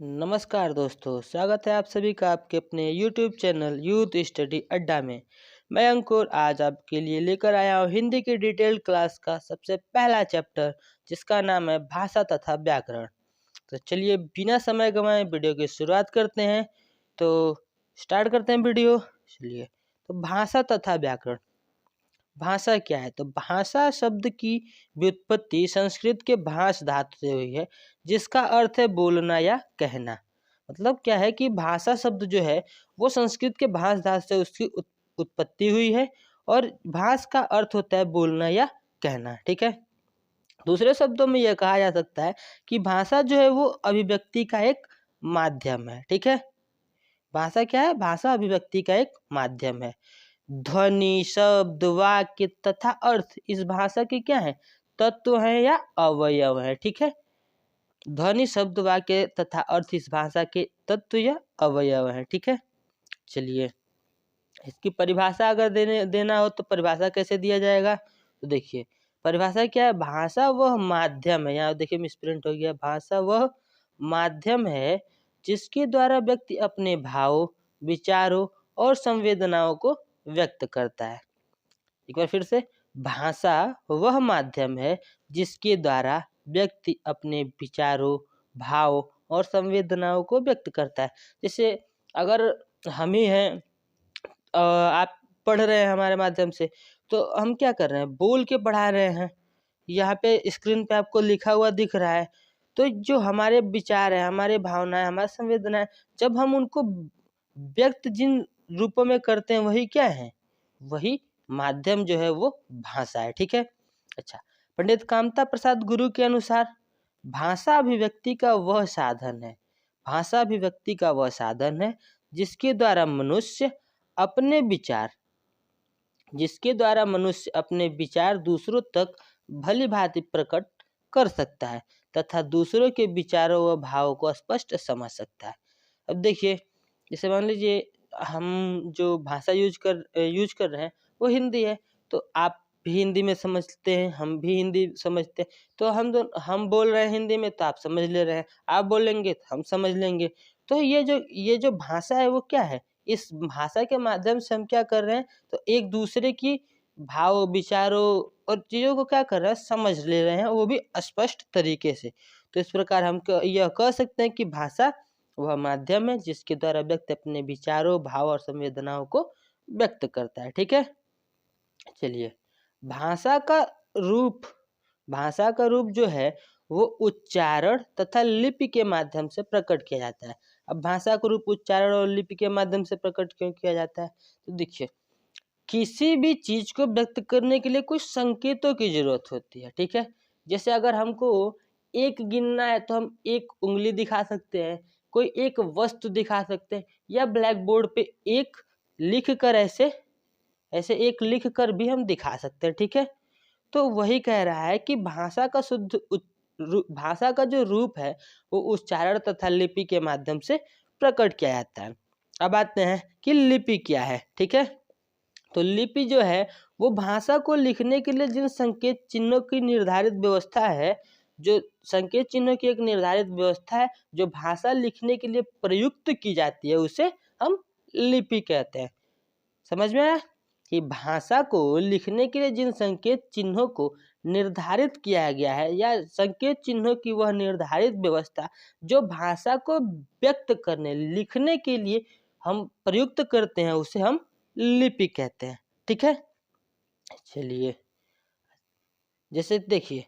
नमस्कार दोस्तों, स्वागत है आप सभी का आपके अपने YouTube चैनल यूथ स्टडी अड्डा में। मैं अंकुर आज आपके लिए लेकर आया हूँ हिंदी की डिटेल्ड क्लास का सबसे पहला चैप्टर, जिसका नाम है भाषा तथा व्याकरण। तो चलिए बिना समय गंवाए वीडियो की शुरुआत करते हैं। तो स्टार्ट करते हैं वीडियो। चलिए, तो भाषा तथा व्याकरण। भाषा क्या है? तो भाषा शब्द की व्युत्पत्ति संस्कृत के भाष धातु से हुई है, जिसका अर्थ है बोलना या कहना। मतलब क्या है कि भाषा शब्द जो है वो संस्कृत के भाष धातु से उसकी उत्पत्ति हुई है, और भाष का अर्थ होता है बोलना या कहना। ठीक है। दूसरे शब्दों में यह कहा जा सकता है कि भाषा जो है वो अभिव्यक्ति का एक माध्यम है। ठीक है। भाषा क्या है? भाषा अभिव्यक्ति का एक माध्यम है। ध्वनि, शब्द, वाक्य तथा अर्थ इस भाषा के क्या है? तत्व है या अवयव है। ठीक है। ध्वनि, शब्द, वाक्य तथा अर्थ इस भाषा के तत्व या अवयव है। ठीक है। चलिए, इसकी परिभाषा अगर देना हो तो परिभाषा कैसे दिया जाएगा? तो देखिए, परिभाषा क्या है? भाषा वह माध्यम है, यहाँ देखिए मिसप्रिंट हो गया, भाषा वह माध्यम है जिसके द्वारा व्यक्ति अपने भावों, विचारों और संवेदनाओं को व्यक्त करता है। एक बार फिर से, भाषा वह माध्यम है जिसके द्वारा व्यक्ति अपने विचारों, भाव और संवेदनाओं को व्यक्त करता है। जैसे अगर हम ही हैं, आप पढ़ रहे हैं हमारे माध्यम से, तो हम क्या कर रहे हैं? बोल के पढ़ा रहे हैं। यहाँ पे स्क्रीन पे आपको लिखा हुआ दिख रहा है। तो जो हमारे विचार है, हमारे भावनाएं, हमारी संवेदनाएं, जब हम उनको व्यक्त जिन रूपों में करते हैं, वही क्या है? वही माध्यम जो है वो भाषा है। ठीक है। अच्छा, पंडित कामता प्रसाद गुरु के अनुसार भाषा अभिव्यक्ति का वह साधन है। भाषा अभिव्यक्ति का वह साधन है जिसके द्वारा मनुष्य अपने विचार दूसरों तक भली भांति प्रकट कर सकता है तथा दूसरों के विचारों व भावों को स्पष्ट समझ सकता है। अब देखिए, जैसे मान लीजिए हम जो भाषा यूज कर रहे हैं वो हिंदी है, तो आप भी हिंदी में समझते हैं, हम भी हिंदी समझते हैं। तो हम बोल रहे हैं हिंदी में, तो आप समझ ले रहे हैं, आप बोलेंगे तो हम समझ लेंगे। तो ये जो भाषा है वो क्या है? इस भाषा के माध्यम से हम क्या कर रहे हैं? तो एक दूसरे की भाव, विचारों और चीज़ों को क्या कर रहे हैं? समझ ले रहे हैं, वो भी स्पष्ट तरीके से। तो इस प्रकार हम यह कह सकते हैं कि भाषा वह माध्यम है जिसके द्वारा व्यक्ति अपने विचारों, भाव और संवेदनाओं को व्यक्त करता है। ठीक है। चलिए, भाषा का रूप भाषा का रूप जो है वो उच्चारण तथा लिपि के माध्यम से प्रकट किया जाता है। अब भाषा का रूप उच्चारण और लिपि के माध्यम से प्रकट क्यों किया जाता है? तो देखिए, किसी भी चीज को व्यक्त करने के लिए कुछ संकेतों की जरूरत होती है। ठीक है। जैसे अगर हमको एक गिनना है तो हम एक उंगली दिखा सकते हैं, कोई एक वस्तु दिखा सकते हैं, या ब्लैक बोर्ड पे एक लिख कर ऐसे ऐसे एक लिख कर भी हम दिखा सकते हैं। ठीक है। तो वही कह रहा है कि भाषा का जो रूप है वो उच्चारण तथा लिपि के माध्यम से प्रकट किया जाता है। अब आते हैं कि लिपि क्या है। ठीक है। तो लिपि जो है वो भाषा को लिखने के लिए जिन संकेत चिन्हों की निर्धारित व्यवस्था है, जो संकेत चिन्हों की एक निर्धारित व्यवस्था है जो भाषा लिखने के लिए प्रयुक्त की जाती है, उसे हम लिपि कहते हैं। समझ में आया कि भाषा को लिखने के लिए जिन संकेत चिन्हों को निर्धारित किया गया है, या संकेत चिन्हों की वह निर्धारित व्यवस्था जो भाषा को व्यक्त करने, लिखने के लिए हम प्रयुक्त करते हैं, उसे हम लिपि कहते हैं। ठीक है। चलिए, जैसे देखिए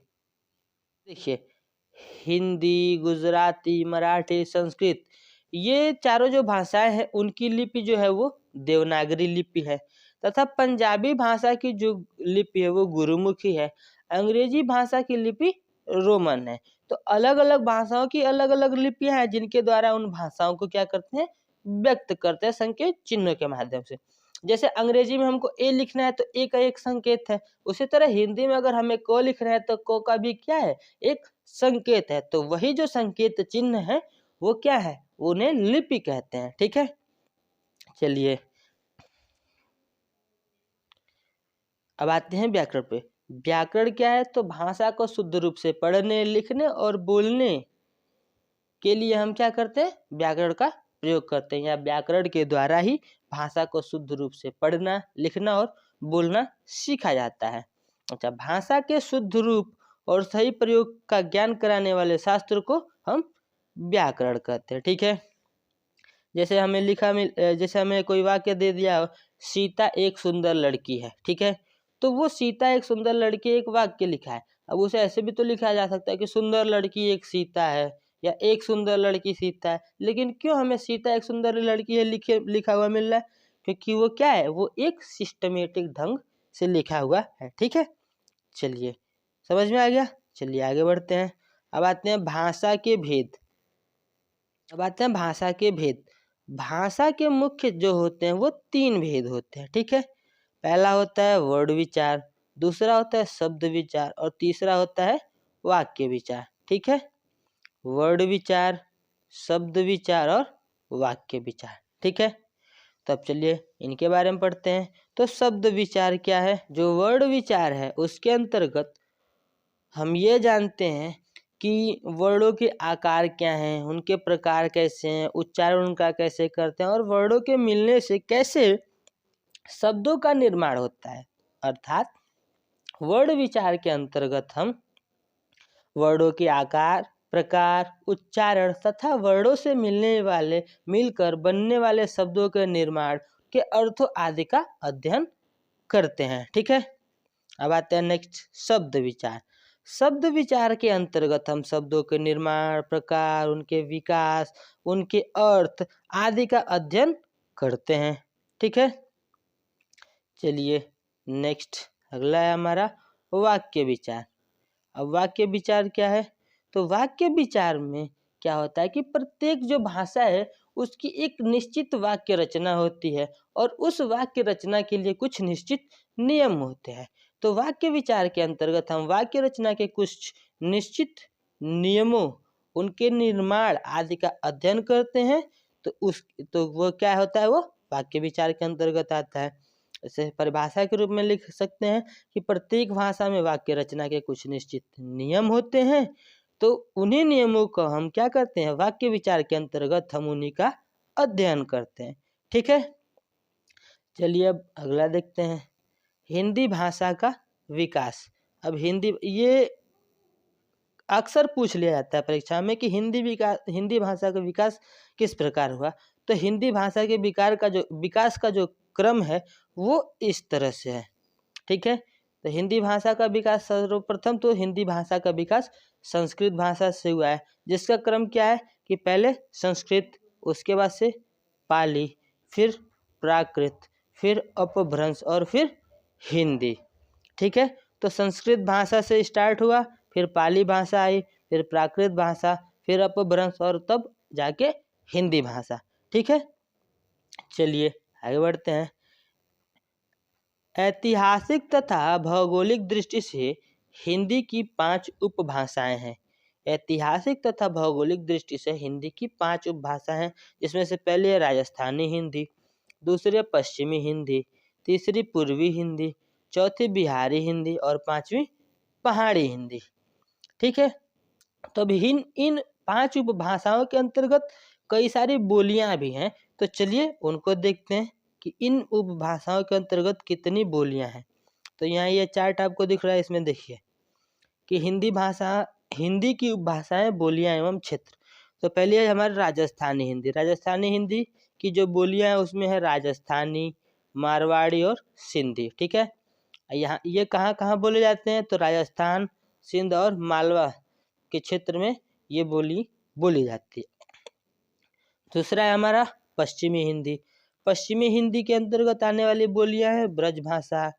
हिंदी, गुजराती, मराठी, संस्कृत, ये चारों जो भाषाएं हैं उनकी लिपि जो है वो देवनागरी लिपि है, तथा पंजाबी भाषा की जो लिपि है वो गुरुमुखी है। अंग्रेजी भाषा की लिपि रोमन है। तो अलग अलग भाषाओं की अलग अलग लिपियां हैं जिनके द्वारा उन भाषाओं को क्या करते हैं? व्यक्त करते हैं संकेत चिन्हों के माध्यम से। जैसे अंग्रेजी में हमको ए लिखना है तो ए का एक संकेत है, उसी तरह हिंदी में अगर हमें क लिखना है तो क का भी क्या है? एक संकेत है। तो वही जो संकेत चिन्ह है वो क्या है? उन्हें लिपि कहते हैं। ठीक है। चलिए, अब आते हैं व्याकरण पे। व्याकरण क्या है? तो भाषा को शुद्ध रूप से पढ़ने, लिखने और बोलने के लिए हम क्या करते हैं, व्याकरण का प्रयोग करते हैं, या व्याकरण के द्वारा ही भाषा को शुद्ध रूप से पढ़ना, लिखना और बोलना सीखा जाता है। अच्छा, भाषा के शुद्ध रूप और सही प्रयोग का ज्ञान कराने वाले शास्त्र को हम व्याकरण कहते हैं। ठीक है, जैसे हमें कोई वाक्य दे दिया, सीता एक सुंदर लड़की है। ठीक है, तो वो सीता एक सुंदर लड़की एक वाक्य लिखा है। अब उसे ऐसे भी तो लिखा जा सकता है कि सुंदर लड़की एक सीता है, या एक सुंदर लड़की सीता है। लेकिन क्यों हमें सीता एक सुंदर लड़की है लिखा हुआ मिल रहा है? क्योंकि वो क्या है, वो एक सिस्टमेटिक ढंग से लिखा हुआ है। ठीक है, चलिए समझ में आ गया। चलिए आगे बढ़ते हैं। अब आते हैं भाषा के भेद। भाषा के मुख्य जो होते हैं वो 3 भेद होते हैं। ठीक है, पहला होता है वर्ण विचार, दूसरा होता है शब्द विचार और तीसरा होता है वाक्य विचार। ठीक है, वर्ण विचार, शब्द विचार और वाक्य विचार। ठीक है, तो अब चलिए इनके बारे में पढ़ते हैं। तो शब्द विचार क्या है? जो वर्ण विचार है उसके अंतर्गत हम ये जानते हैं कि वर्णों के आकार क्या हैं, उनके प्रकार कैसे हैं, उच्चारण उनका कैसे करते हैं और वर्णों के मिलने से कैसे शब्दों का निर्माण होता है। अर्थात वर्ण विचार के अंतर्गत हम वर्णों के आकार, प्रकार, उच्चारण तथा वर्णों से मिलकर बनने वाले शब्दों के निर्माण के अर्थों आदि का अध्ययन करते हैं। ठीक है, अब आते हैं नेक्स्ट शब्द विचार। शब्द विचार के अंतर्गत हम शब्दों के निर्माण, प्रकार, उनके विकास, उनके अर्थ आदि का अध्ययन करते हैं। ठीक है, चलिए नेक्स्ट अगला है हमारा वाक्य विचार। अब वाक्य विचार क्या है? तो वाक्य विचार में क्या होता है कि प्रत्येक जो भाषा है उसकी एक निश्चित वाक्य रचना होती है और उस वाक्य रचना के लिए कुछ निश्चित नियम होते हैं। तो वाक्य विचार के अंतर्गत हम वाक्य रचना के कुछ निश्चित नियमों, उनके निर्माण आदि का अध्ययन करते हैं। तो वो क्या होता है, वो वाक्य विचार के अंतर्गत आता है। इसे परिभाषा के रूप में लिख सकते हैं कि प्रत्येक भाषा में वाक्य रचना के कुछ निश्चित नियम होते हैं। तो उन्हीं नियमों को हम क्या करते हैं, वाक्य विचार के अंतर्गत हम उन्हीं का अध्ययन करते हैं। ठीक है, चलिए अब अगला देखते हैं, हिंदी भाषा का विकास। अब ये अक्सर पूछ लिया जाता है परीक्षा में कि हिंदी भाषा का विकास किस प्रकार हुआ। तो हिंदी भाषा के विकास का जो क्रम है वो इस तरह से है। ठीक है, तो हिंदी भाषा का विकास सर्वप्रथम तो हिंदी भाषा का विकास संस्कृत भाषा से हुआ है, जिसका क्रम क्या है कि पहले संस्कृत, उसके बाद से पाली, फिर प्राकृत, फिर अपभ्रंश और फिर हिंदी। ठीक है, तो संस्कृत भाषा से स्टार्ट हुआ, फिर पाली भाषा आई, फिर प्राकृत भाषा, फिर अपभ्रंश और तब जाके हिंदी भाषा। ठीक है, चलिए आगे बढ़ते हैं। ऐतिहासिक तथा भौगोलिक दृष्टि से हिंदी की 5 उपभाषाएं हैं। ऐतिहासिक तथा भौगोलिक दृष्टि से हिंदी की 5 उपभाषाएं हैं, जिसमें से पहली है राजस्थानी हिंदी, दूसरी पश्चिमी हिंदी, तीसरी पूर्वी हिंदी, चौथी बिहारी हिंदी और 5वीं पहाड़ी हिंदी। ठीक है, तो अब इन 5 उपभाषाओं के अंतर्गत कई सारी बोलियां भी हैं। तो चलिए उनको देखते हैं कि इन उपभाषाओं के अंतर्गत कितनी बोलियां हैं। तो यहाँ ये चार्ट आपको दिख रहा है, इसमें देखिए कि हिंदी की उपभाषाएं, बोलियां एवं क्षेत्र। तो पहले है हमारी राजस्थानी हिंदी। राजस्थानी हिंदी की जो बोलियां हैं उसमें है राजस्थानी, मारवाड़ी और सिंधी। ठीक है, यहाँ ये कहाँ कहाँ बोले जाते हैं? तो राजस्थान, सिंध और मालवा के क्षेत्र में ये बोली जाती है। दूसरा है हमारा पश्चिमी हिंदी। पश्चिमी हिंदी के अंतर्गत आने वाली बोलियां हैं ब्रजभाषा,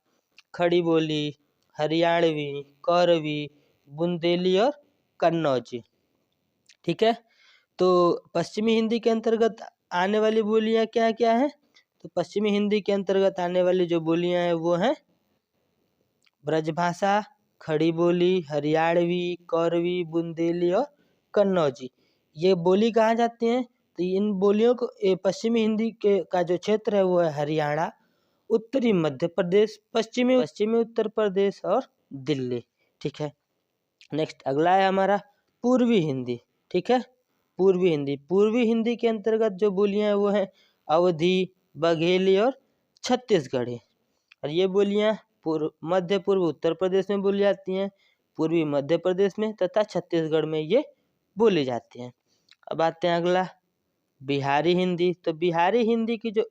खड़ी बोली, हरियाणवी, कौरवी, बुंदेली और कन्नौजी। ठीक है, तो पश्चिमी हिंदी के अंतर्गत आने वाली बोलियां क्या क्या हैं? तो पश्चिमी हिंदी के अंतर्गत आने वाली जो बोलियां हैं वो हैं ब्रजभाषा, खड़ी बोली, हरियाणवी, कौरवी, बुंदेली और कन्नौजी। ये बोली कहाँ जाती हैं? तो इन बोलियों को पश्चिमी हिंदी का जो क्षेत्र है वो है हरियाणा, उत्तरी मध्य प्रदेश, पश्चिमी उत्तर प्रदेश और दिल्ली। ठीक है, नेक्स्ट अगला है हमारा पूर्वी हिंदी। ठीक है, पूर्वी हिंदी। पूर्वी हिंदी के अंतर्गत जो बोलियां हैं वो हैं अवधी, बघेली और छत्तीसगढ़ी। और ये बोलियां मध्य पूर्व उत्तर प्रदेश में बोली जाती हैं, पूर्वी मध्य प्रदेश में तथा छत्तीसगढ़ में ये बोली जाती हैं। अब आते हैं अगला बिहारी हिंदी। तो बिहारी हिंदी की जो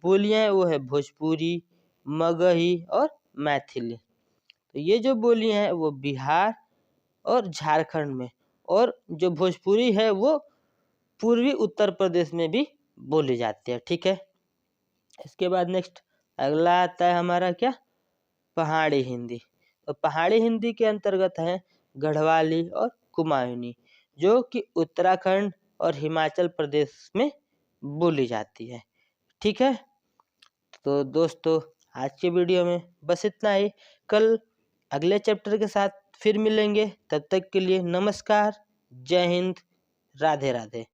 बोलियां हैं वो है भोजपुरी, मगही और मैथिली। तो ये जो बोलियां हैं वो बिहार और झारखंड में, और जो भोजपुरी है वो पूर्वी उत्तर प्रदेश में भी बोली जाती है। ठीक है, इसके बाद नेक्स्ट अगला आता है हमारा क्या, पहाड़ी हिंदी। तो पहाड़ी हिंदी के अंतर्गत है गढ़वाली और कुमायूनी, जो कि उत्तराखंड और हिमाचल प्रदेश में बोली जाती है। ठीक है, तो दोस्तों आज के वीडियो में बस इतना ही। कल अगले चैप्टर के साथ फिर मिलेंगे, तब तक के लिए नमस्कार, जय हिंद, राधे राधे।